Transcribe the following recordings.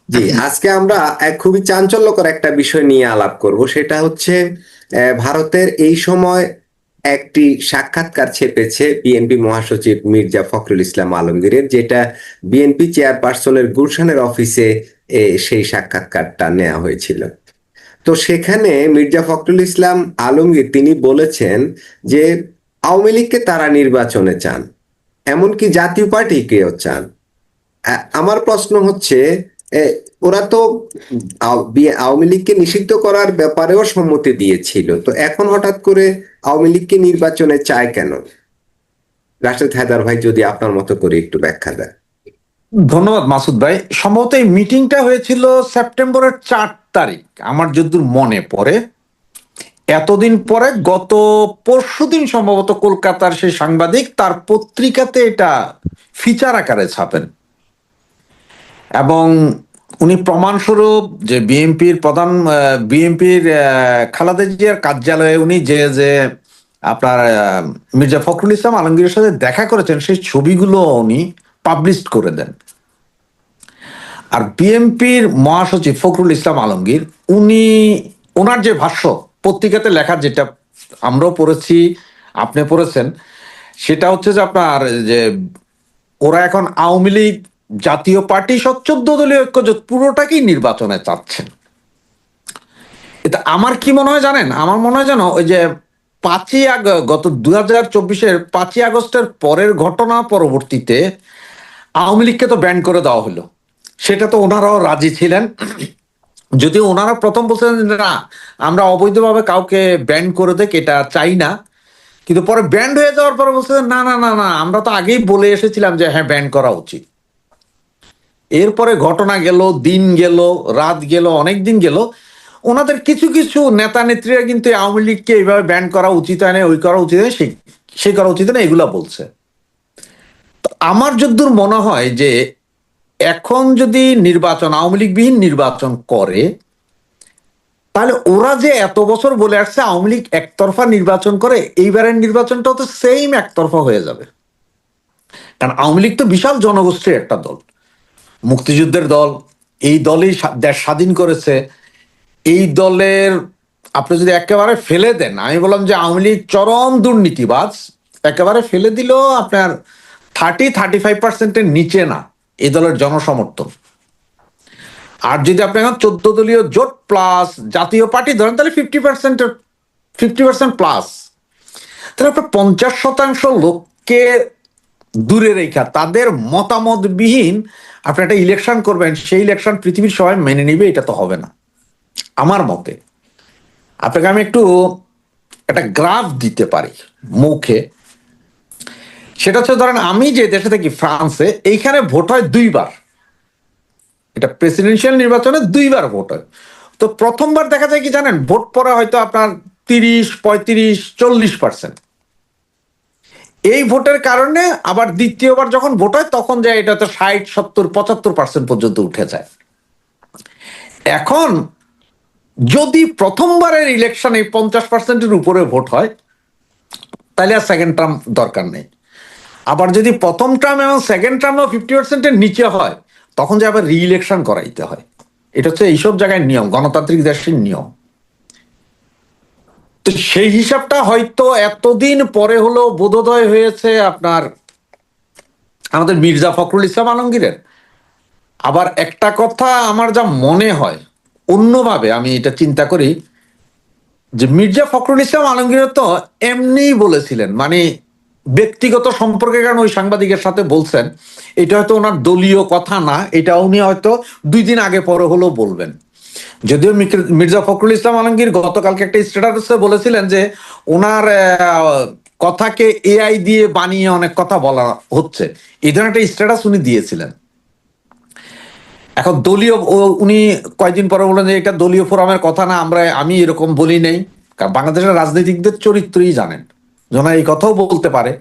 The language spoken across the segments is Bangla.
জি, আজকে আমরা এক খুবই চাঞ্চল্যকর একটা বিষয় নিয়ে আলাপ করব। সেটা হচ্ছে ভারতের এই সময় একটি সাক্ষাৎকার ছেপেছে বিএনপি মহাসচিব মির্জা ফখরুল ইসলাম আলমগীরের, যেটা বিএনপি চেয়ারপারসনের গুলশানের অফিসে সেই সাক্ষাৎকারটা নেওয়া হয়েছিল। তো সেখানে মির্জা ফখরুল ইসলাম আলমগীর তিনি বলেছেন যে আওয়ামী লীগকে তারা নির্বাচনে চান, এমনকি জাতীয় পার্টিকেও চান। আমার প্রশ্ন হচ্ছে, এ, ওরা তো আওয়ামী লীগকে নিষিদ্ধ করার ব্যাপারেও সম্মতি দিয়েছিল, তো এখন হঠাৎ করে আওয়ামী লীগকে নির্বাচনে চায় কেন? রাশেদ হায়দার ভাই, যদি আপনার মতো করে একটু ব্যাখ্যা দেন। ধন্যবাদ মাসুদ ভাই। সম্ভবত এই মিটিংটা হয়েছিল সেপ্টেম্বরের 4 তারিখ, আমার যতদূর মনে পড়ে। এতদিন পরে গত পরশুদিন সম্ভবত কলকাতার সেই সাংবাদিক তার পত্রিকাতে এটা ফিচার আকারে ছাপেন, এবং উনি প্রমাণস্বরূপ যে বিএনপির খালেদা জিয়ার কার্যালয়ে উনি যে যে আপনার মির্জা ফখরুল ইসলাম আলমগীরের সাথে দেখা করেছেন সেই ছবিগুলো উনি পাবলিশ করে দেন। আর বিএনপির মহাসচিব ফখরুল ইসলাম আলমগীর উনি ওনার যে ভাষ্য পত্রিকাতে লেখা, যেটা আমরাও পড়েছি, আপনি পড়েছেন, সেটা হচ্ছে যে আপনার যে ওরা এখন আওয়ামী লীগ, জাতীয় পার্টি সহ 14 দলীয় ঐক্যজোট পুরোটাকেই নির্বাচনে চাচ্ছেন। এটা আমার কি মনে হয় জানেন? আমার মনে হয় যেন ওই যে গত 2024-এর 5ই আগস্টের পরের ঘটনা পরবর্তীতে আওয়ামী লীগকে তো ব্যান করে দেওয়া হলো, সেটা তো ওনারাও রাজি ছিলেন। যদিও ওনারা প্রথম বলছিলেন যে না, আমরা অবৈধভাবে কাউকে ব্যান করে দেখ, এটা চাই না, কিন্তু পরে ব্যান্ড হয়ে যাওয়ার পরে বলছিলেন না না না না, আমরা তো আগেই বলে এসেছিলাম যে হ্যাঁ ব্যান করা উচিত। এরপরে ঘটনা গেল, দিন গেল, রাত গেল, অনেক দিন গেল, ওনাদের কিছু কিছু নেতা নেত্রীরা কিন্তু আওয়ামী লীগকে এইভাবে ব্যান করা উচিত হয় না, ওই করা উচিত হয়, সেই করা উচিত না, এগুলা বলছে। তো আমার যদ্দূর মনে হয় যে এখন যদি আওয়ামী লীগ বিহীন নির্বাচন করে, তাহলে ওরা যে এত বছর বলে আসছে আওয়ামী লীগ একতরফা নির্বাচন করে, এইবারের নির্বাচনটাও তো সেম একতরফা হয়ে যাবে। কারণ আওয়ামী লীগ তো বিশাল জনগোষ্ঠীর একটা দল, মুক্তিযুদ্ধের দল, এই দলই দেশ স্বাধীন করেছে। এই দলের আপনি যদি একেবারে ফেলে দেন, আমি বললাম যে আওয়ামী লীগ চরম দুর্নীতিবাজ, একেবারে ফেলে দিল আপনার 35% নিচে না এই দলের জনসমর্থন। আর যদি আপনি এখন 14 দলীয় জোট প্লাস জাতীয় পার্টি ধরেন, তাহলে 50% প্লাস, তাহলে আপনার 50% লোককে দূরে রেখা তাদের মতামত বিহীন আপনি একটা ইলেকশন করবেন, সেই ইলেকশন পৃথিবীর সবাই মেনে নিবে, এটা তো হবে না আমার মতে। আপনাকে আমি একটু একটা গ্রাফ দিতে পারি মুখে। সেটা হচ্ছে ধরেন আমি যে দেশে থাকি ফ্রান্সে, এইখানে ভোট হয় 2বার, এটা প্রেসিডেন্সিয়াল নির্বাচনে 2বার ভোট হয়। তো প্রথমবার দেখা যায় কি জানেন, ভোট পড়ে হয়তো আপনার 30, 35, 40%। এই ভোটের কারণে আবার দ্বিতীয়বার যখন ভোট হয় তখন যায় এটা তো 60, 70, 75% পর্যন্ত উঠে যায়। এখন যদি প্রথমবারের ইলেকশনে 50%-এর উপরে ভোট হয়, তাহলে আর সেকেন্ড টার্ম দরকার নেই। আবার যদি প্রথম টার্ম এবং সেকেন্ড টার্মও 50%-এর নিচে হয়, তখন যে আবার রি ইলেকশন করাইতে হয়। এটা হচ্ছে এইসব জায়গায় নিয়ম, গণতান্ত্রিক দেশের নিয়ম। তো সেই হিসাবটা হয়তো এতদিন পরে হলো বোধোদয় হয়েছে আপনার আমাদের মির্জা ফখরুল ইসলাম আলমগীরের। আবার একটা কথা আমার যা মনে হয়, অন্যভাবে আমি এটা চিন্তা করি, যে মির্জা ফখরুল ইসলাম আলমগীর তো এমনিই বলেছিলেন, মানে ব্যক্তিগত সম্পর্কে, কারণ ওই সাংবাদিকের সাথে বলছেন, এটা হয়তো ওনার দলীয় কথা না, এটা উনি হয়তো 2 দিন আগে পরে হলেও বলবেন। যদিও মির্জা ফখরুল ইসলাম আলমগীর গতকালকে একটা স্ট্যাটাসে বলেছিলেন যে ওনার কথাকে এআই দিয়ে বানিয়ে অনেক কথা বলা হচ্ছে, এই ধরনের একটা স্ট্যাটাস উনি দিয়েছিলেন। এখন দলীয় উনি কয়েকদিন পরে বললেন যে এটা দলীয় ফোরামের কথা না, আমি এরকম বলি নাই। কারণ বাংলাদেশের রাজনীতিকদের চরিত্রই জানেন, যেন এই কথাও বলতে পারে।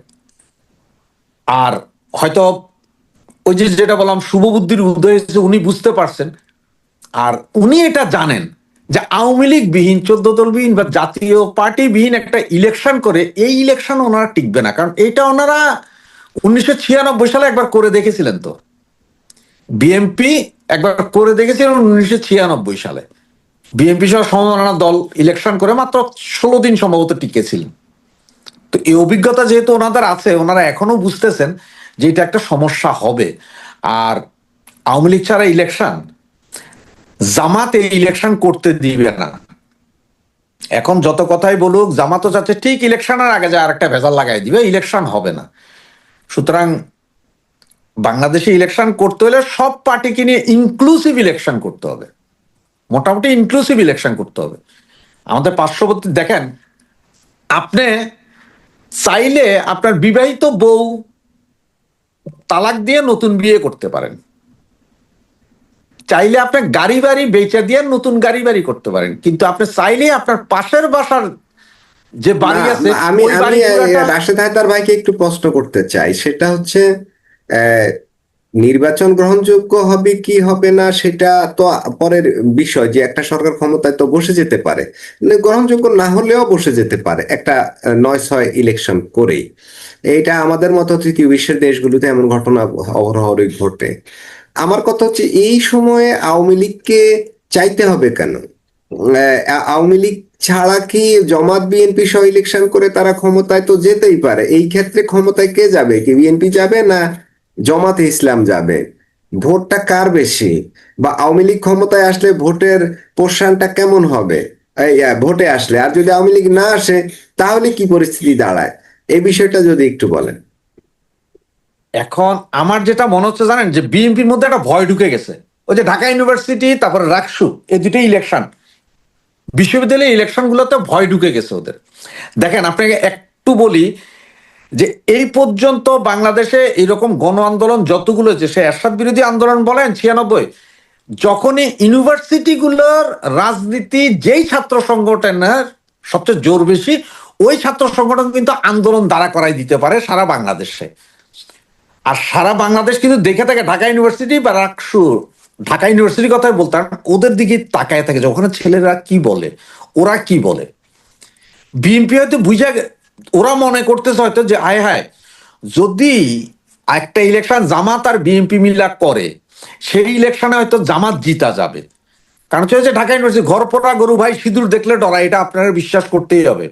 আর হয়তো ওই যে যেটা বললাম, শুভবুদ্ধির উদয় হয়েছে, উনি বুঝতে পারছেন। আর উনি এটা জানেন যে আওয়ামী লীগ বিহীন, 14 দল বিহীন বা জাতীয় পার্টি বিহীন একটা ইলেকশন করে, এই ইলেকশন ওনারা টিকবে না। কারণ এটা ওনারা 1996 সালে একবার করে দেখেছিলেন। তো বিএনপি একবার করে দেখেছিলেন 1996 সালে। বিএনপি সহ সমমনা দল ইলেকশন করে মাত্র 16 দিন সম্ভবত টিকেছিলেন। তো এই অভিজ্ঞতা যেহেতু ওনাদের আছে, ওনারা এখনো বুঝতেছেন যে এটা একটা সমস্যা হবে। আর আওয়ামী লীগ ছাড়া ইলেকশন, জামাত এই ইলেকশন করতে দিবে না। এখন যত কথাই বলুক, জামাতও চাচ্ছে ঠিক ইলেকশনের আগে যে আরেকটা ভেজাল লাগাই দিবে, ইলেকশন হবে না। সুতরাং বাংলাদেশে ইলেকশন করতে হলে সব পার্টিকে নিয়ে ইনক্লুসিভ ইলেকশন করতে হবে, মোটামুটি ইনক্লুসিভ ইলেকশন করতে হবে। আমাদের পার্শ্ববর্তী দেখেন, আপনি চাইলে আপনার বিবাহিত বউ তালাক দিয়ে নতুন বিয়ে করতে পারেন, চাইলে আপনি গাড়ি বাড়ি বেচে দিয়ে নতুন গাড়ি বাড়ি করতে পারেন, কিন্তু আপনি চাইলে আপনার পাশের বাসার যে বাড়ি না, আছে আমি ওই আমি বাড়ি রাশেদ হায়দার ভাইকে একটু প্রশ্ন করতে চাই। সেটা হচ্ছে আহ, নির্বাচন গ্রহণযোগ্য হবে কি হবে না সেটা তো পরের বিষয়, যে একটা সরকার ক্ষমতায় তো বসে যেতে পারে, মানে গ্রহণযোগ্য না হলেও বসে যেতে পারে একটা 9-6 ইলেকশন করেই। এটা আমাদের মতো তৃতীয় বিশ্বের দেশগুলোতে এমন ঘটনা অহরহরই ঘটে। আমার কথা হচ্ছে এই সময়ে আওয়ামী লীগকে চাইতে হবে কেন? আওয়ামী লীগ ছাড়া কি জামাত বিএনপি সহ ইলেকশন করে তারা ক্ষমতায় তো যেতেই পারে? এই ক্ষেত্রে ক্ষমতায় কে যাবে? কি বিএনপি যাবে না জামাতে ইসলাম যাবে? ভোটটা কার বেশি? বা আওয়ামী লীগ ক্ষমতায় আসলে ভোটের পোর্শনটা কেমন হবে ভোটে আসলে? আর যদি আওয়ামী লীগ না আসে তাহলে কি পরিস্থিতি দাঁড়ায়? এই বিষয়টা যদি একটু বলেন। এখন আমার যেটা মনে হচ্ছে জানেন, যে বিএনপির মধ্যে একটা ভয় ঢুকে গেছে। ওই যে ঢাকা ইউনিভার্সিটি, তারপরে রাকসু, এই দুটোই ইলেকশন, বিশ্ববিদ্যালয় ইলেকশন গুলোতে ভয় ঢুকে গেছে ওদের। দেখেন আপনাকে একটু বলি, যে এই পর্যন্ত বাংলাদেশে এরকম গণ আন্দোলন যতগুলো হয়েছে, সে এরশাদ বিরোধী আন্দোলন বলেন 96, যখনই ইউনিভার্সিটিগুলোর রাজনীতি যেই ছাত্র সংগঠনের সবচেয়ে জোর বেশি, ওই ছাত্র সংগঠন কিন্তু আন্দোলন দাঁড়া করাই দিতে পারে সারা বাংলাদেশে। আর সারা বাংলাদেশ কিন্তু দেখে থাকে ঢাকা ইউনিভার্সিটি বা রাকসু, ঢাকা ইউনিভার্সিটির কথাই বলতাম, ওদের দিকে তাকায় থাকে যে ওখানে ছেলেরা কি বলে, ওরা কি বলে। বিএনপি হয়তো বুঝা ওরা মনে করতেছে হয়তো যে আয় হায়, যদি একটা ইলেকশন জামাত আর বিএনপি মিলা করে, সেই ইলেকশনে হয়তো জামাত জিতা যাবে। কারণ হচ্ছে ঢাকা ইউনিভার্সিটি ঘর পোড়া গরু ভাই সিঁদুর দেখলে ডরা, এটা আপনারা বিশ্বাস করতেই হবে।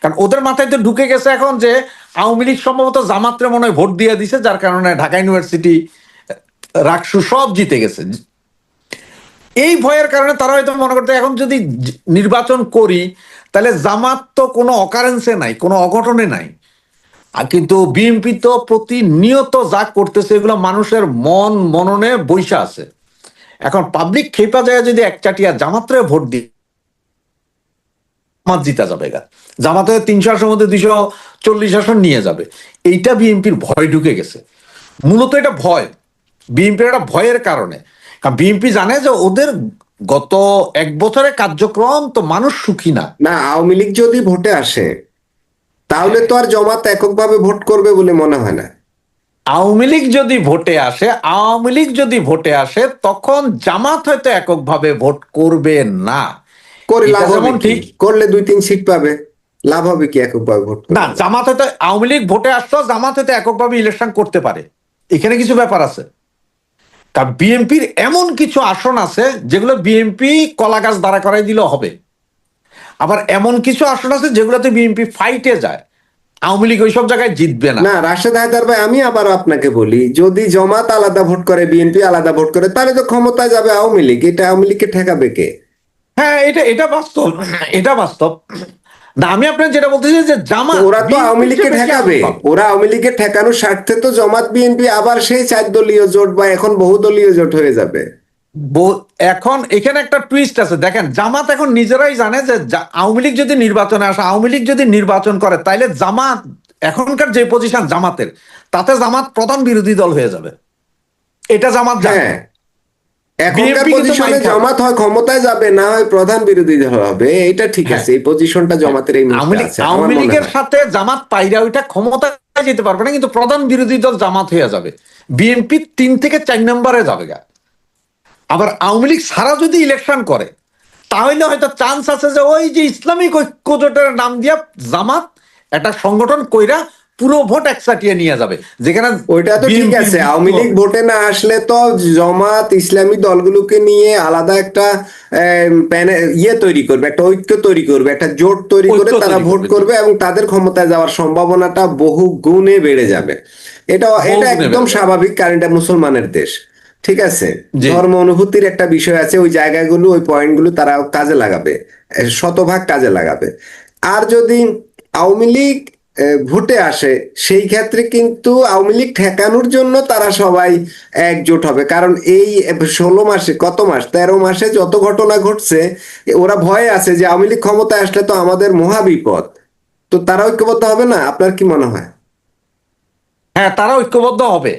কারণ ওদের মাথায় তো ঢুকে গেছে এখন যে আওয়ামী লীগ সম্ভবত জামাতরে মনে হয় ভোট দিয়ে দিছে, যার কারণে ঢাকা ইউনিভার্সিটি, রাকসু সব জিতে গেছে। এই ভয়ের কারণে তারা হয়তো মনে করতে এখন যদি নির্বাচন করি তাহলে জামাত তো কোনো অকারেন্সে নাই, কোনো অঘটনে নাই। আর কিন্তু বিএনপি তো প্রতিনিয়ত যা করতেছে এগুলো মানুষের মন মননে বৈশা আছে। এখন পাবলিক খেপা যায় যদি একচাটিয়া জামাতরে ভোট দিই, জামাত জিতা যাবে গা, জামাত 300 আসনের মধ্যে 240 আসন নিয়ে যাবে। এইটা বিএনপির ভয় ঢুকে গেছে। মূলত এটা ভয়, বিএনপির একটা ভয়ের কারণে। কারণ বিএনপি জানে যে ওদের গত 1 বছরের কার্যক্রম তো মানুষ সুখী না। না, আওয়ামী লীগ যদি ভোটে আসে তাহলে তো আর জামাত এককভাবে ভোট করবে বলে মনে হয় না। আওয়ামী লীগ যদি ভোটে আসে, আওয়ামী লীগ যদি ভোটে আসে তখন জামাত হয়তো এককভাবে ভোট করবে না। করে এটা লাভ হবে যেমন কি? ঠিক, করলে 2-3 সিট পাবে, লাভ হবে কি এককভাবে ভোট না করলে? জামাত হয়তো, আওয়ামী লীগ ভোটে আসতো, জামাত হয়তো এককভাবে ইলেকশন করতে পারে, এখানে কিছু ব্যাপার আছে। কারণ বিএনপির এমন কিছু আসন আছে যেগুলো বিএনপি কলা গাছ দাঁড়া করাই দিলেও হবে। আবার এমন কিছু আসন আছে যেগুলোতে বিএনপি ফাইটে যায়, আওয়ামী লীগ ওইসব জায়গায় জিতবে না। না রাশেদ হায়দার ভাই, আমি আবার আপনাকে বলি, যদি জামাত আলাদা ভোট করে বিএনপি আলাদা ভোট করে তাহলে তো ক্ষমতায় যাবে আওয়ামী লীগ। এটা আওয়ামী লীগকে ঠেকাবে কে? হ্যাঁ, এটা এটা বাস্তব, এটা বাস্তব। না আমি আপনার যেটা বলতেছি যে তো জামাত ওরা তো আওয়ামী বিএনপির লীগকে চেয়ে বেশি আসন ঠেকাবে। পাবে। ওরা আওয়ামী লীগকে ঠেকানোর স্বার্থে তো জামাত বিএনপি আবার সেই 4 দলীয় জোট বা এখন বহুদলীয় জোট হয়ে যাবে। এখন এখানে একটা টুইস্ট আছে, দেখেন জামাত এখন নিজেরাই জানে যে আওয়ামী লীগ যদি নির্বাচনে আসে, আওয়ামী লীগ যদি নির্বাচন করে, তাইলে জামাত এখনকার যে পজিশন জামাতের, তাতে জামাত প্রধান বিরোধী দল হয়ে যাবে। এটা জামাত জানে। হ্যাঁ, এখনকার বিএনপি কিন্তু পজিশনে মাইর খাবে। জামাত হয় ক্ষমতায় যাবে, না হয় প্রধান বিরোধী দল হবে। এটা ঠিক হ্যাঁ, আছে, এই পজিশনটা জামাতের এই মুহূর্তে আছে আমার আওয়ামী মনে লীগের হয়। সাথে জামাত পাইরা ওইটা ক্ষমতায় যেতে পারবে না, কিন্তু প্রধান বিরোধী দল জামাত হয়ে যাবে। বিএনপি 3 থেকে 4 নম্বরে যাবে গা। আবার আওয়ামী লীগ সারা যদি ইলেকশন করে, তাহলে হয়তো চান্স আছে যে ওই যে ইসলামিক ঐক্য জোটের নাম দিয়া জামাত একটা সংগঠন কইরা পুরো ভোট একসাটিয়ে নিয়ে যাবে, যেখানে ওইটা তো ঠিক BNP আছে, মৃত্যু আওয়ামী লীগ হবে। ভোটে না আসলে তো জামাত ইসলামী দলগুলোকে নিয়ে আলাদা একটা ইয়ে তৈরি করবে, একটা ঐক্য তৈরি করবে, একটা জোট তৈরি করে ঐক্য তারা তৈরি ভোট করবে, জি, করবে এবং তাদের ক্ষমতায় যাওয়ার সম্ভাবনাটা বহু গুণে বেড়ে যাবে। এটা এটা বহুগুণে একদম বেড়ে যাবে। স্বাভাবিক, কারণ এটা মুসলমানের দেশ। ঠিক আছে, জি, ধর্ম অনুভূতির একটা বিষয় আছে, ওই জায়গাগুলো ওই পয়েন্টগুলো তারা কাজে লাগাবে, শতভাগ কাজে লাগাবে। আর যদি আওয়ামী লীগ ভোটে আসে, সেই ক্ষেত্রে কিন্তু আওয়ামী লীগ ঠেকানোর জন্য তারা সবাই একজোট হবে, কারণ এই 16 মাসে, কত মাস, 13 মাসে যত ঘটনা ঘটছে, ওরা ভয়ে আছে যে আওয়ামী লীগ ক্ষমতায় আসলে তো আমাদের মহা বিপদ। তো তারা ঐক্যবদ্ধ হবে না? আপনার কি মনে হয়? হ্যাঁ, তারা ঐক্যবদ্ধ হবে।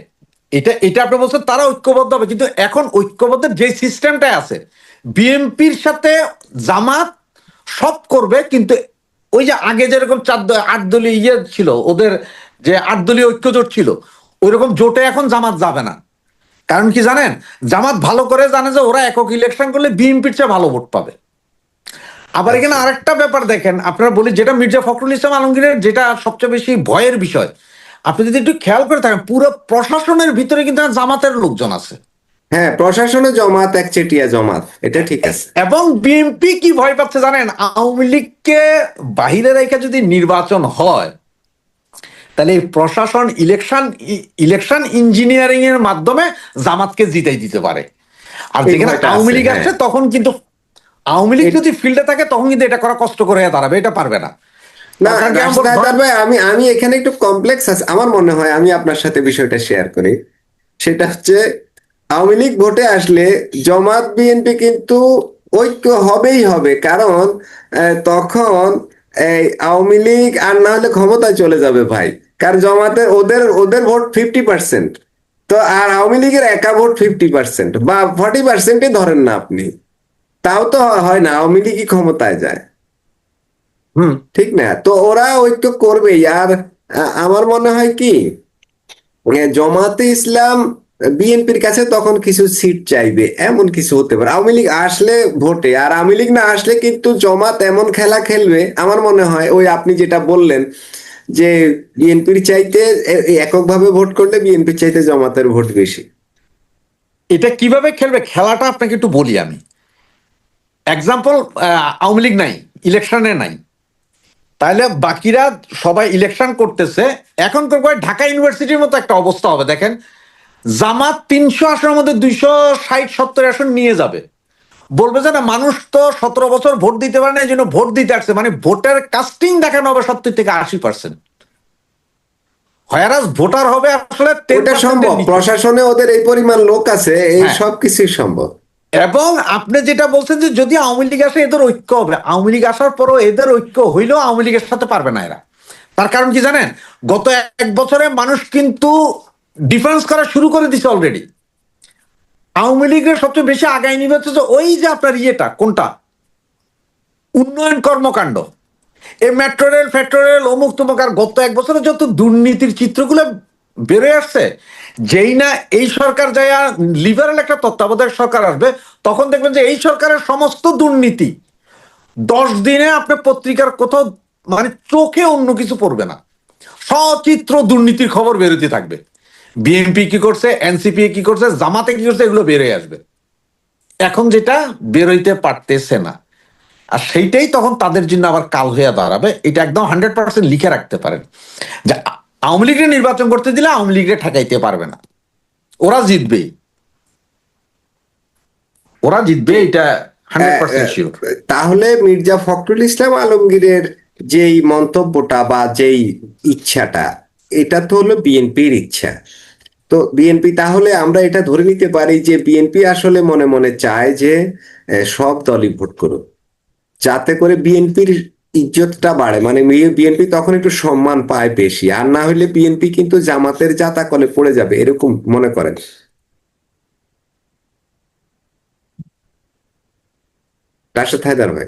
এটা এটা আপনি বলছেন তারা ঐক্যবদ্ধ হবে, কিন্তু এখন ঐক্যবদ্ধের যে সিস্টেমটা আছে, বিএনপির সাথে জামাত সব করবে, কিন্তু ওই যে আগে যেরকম 8 দলীয় ইয়ে ছিল ওদের, যে 8 দলীয় ঐক্য জোট ছিল, ওইরকম জোটে এখন জামাত যাবে না। কারণ কি জানেন, জামাত ভালো করে জানে যে ওরা একক ইলেকশন করলে বিএনপির চেয়ে ভালো ভোট পাবে। আবার এখানে আচ্ছা, আরেকটা ব্যাপার দেখেন, আপনারা বলি যেটা মির্জা ফখরুল ইসলাম আলমগীরের যেটা সবচেয়ে বেশি ভয়ের বিষয়, আপনি যদি একটু খেয়াল করে থাকেন, পুরো প্রশাসনের ভিতরে কিন্তু জামাতের লোকজন আছে। হ্যাঁ, প্রশাসনে জমাত একচেটিয়া জমাত, এটা ঠিক আছে। এবং বিএনপি কি ভয় পাচ্ছে জানেন, আওয়ামী লীগকে বাহিরে রেখে যদি নির্বাচন হয়, তাহলে এই প্রশাসন ইলেকশন ইঞ্জিনিয়ারিং এর মাধ্যমে জামাতকে জিতাই দিতে পারে। আর এই যেখানে ভয়টা আওয়ামী আছে, লীগ হ্যাঁ। আসছে, তখন কিন্তু আওয়ামী লীগ যদি ফিল্ডে থাকে, তখন কিন্তু এটা করা কষ্ট করে দাঁড়াবে, এটা পারবে না। না, তার কারণ কি, রাশেদ হায়দার ভাই, আমি আমি এখানে একটু কমপ্লেক্স আছে আমার মনে হয়, আমি আপনার সাথে বিষয়টা শেয়ার করি। সেটা হচ্ছে, আওয়ামী লীগ ভোটে আসলে জামাত বিএনপি কিন্তু ঐক্য হবেই হবে, কারণ তখন এই আওয়ামী লীগ আর না হলে ক্ষমতায় চলে যাবে ভাই। কারণ জামাতের ওদের ওদের ভোট 50%, তো আর আওয়ামী লীগের একা ভোট 50% বা 40%ই ধরেন না আপনি, তাও তো হয় না, আওয়ামী লীগই ক্ষমতায় যায়। হুম, ঠিক না? তো ওরা ঐক্য করবেই। আর আমার মনে হয় কি, জামাতে ইসলাম বিএনপির কাছে তখন কিছু সিট চাইবে, এমন কিছু হতে পারে আওয়ামী লীগ আসলে ভোটে। আর আওয়ামী লীগ না আসলে কিন্তু জামাত এমন খেলা খেলবে, আমার মনে হয় ওই আপনি যেটা বললেন যে বিএনপির চাইতে এককভাবে ভোট করলে বিএনপির চাইতে জামাতের ভোট বেশি। এটা কিভাবে খেলবে খেলাটা আপনাকে একটু বলি আমি। এক্সাম্পল, আওয়ামী লীগ নাই, ইলেকশনে নাই, তাহলে বাকিরা সবাই ইলেকশন করতেছে। এখন ঢাকা ইউনিভার্সিটির মতো একটা অবস্থা হবে, দেখেন, জামাত 300 আসনের মধ্যে 260-70 আসন নিয়ে যাবে, বলবে যে না, মানুষ তো 17 বছর ভোট দিতে পারে না, এই জন্য ভোট দিতে আসছে, মানে ভোটের কাস্টিং দেখানো হবে 70 থেকে 80%, হয়ারাস ভোটার হবে আসলে টেন ওটা পার্সেন্টের সম্ভব, নিচে। প্রশাসনে ওদের এই পরিমাণ লোক আছে, এই হ্যাঁ, সব কিছুই সম্ভব। এবং আপনি যেটা বলছেন যে যদি আওয়ামী লীগ আসে এদের ঐক্য হবে, আওয়ামী লীগ আসার পরও এদের ঐক্য হইলেও আওয়ামী লীগের সাথে পারবে না এরা। তার কারণ কি জানেন, গত 1 বছরে মানুষ কিন্তু ডিফেন্স করা শুরু করে দিছে অলরেডি। আওয়ামী লীগের সবচেয়ে বেশি আগায় নিবে হচ্ছে যে ওই যে আপনার ইয়েটা কোনটা, উন্নয়ন কর্মকাণ্ড, এই মেট্রো রেল ফেট্রো রেল অমুক তমুক। আর গত 1 বছরে যত দুর্নীতির চিত্রগুলো বেড়ে আসছে, যেই না এই সরকার যায়, লিবারেল একটা তত্ত্বাবধায়ক সরকার আসবে, তখন দেখবেন যে এই সরকারের সমস্ত দুর্নীতি 10 দিনে আপনি পত্রিকার কোথাও, মানে চোখে অন্য কিছু পড়বে না, সচিত্র দুর্নীতির খবর বেরোতে থাকবে। বিএনপি কি করছে, এনসিপি কি করছে, জামাতে কি করছে, এগুলো বেরোয় আসবে। এখন যেটা বেরোইতে পারতেছে না, আর সেইটাই তখন তাদের জন্য আবার কাল হয়ে দাঁড়াবে। এটা একদম 100% লিখে রাখতে পারেন যে আওয়ামী লীগের নির্বাচন করতে দিলে আওয়ামী লীগের ঠেকাইতে পারবে না, ওরা জিতবেই, ওরা জিতবে, এটা আহ, 100% আহ, শিওর। তাহলে মির্জা ফখরুল ইসলাম আলমগীরের যেই মন্তব্যটা বা যেই ইচ্ছাটা, এটা তো হলো বিএনপির ইচ্ছা। তো বিএনপি, তাহলে আমরা এটা ধরে নিতে পারি যে বিএনপি আসলে মনে মনে চায় যে সব দলই ভোট করুক, যাতে করে বিএনপির ইজ্জতটা বাড়ে, মানে বিএনপি তখন একটু সম্মান পায় বেশি। আর না হলে বিএনপি কিন্তু জামাতের জাতাকলে পড়ে যাবে, এরকম মনে করেন রাশেদ হায়দার ভাই?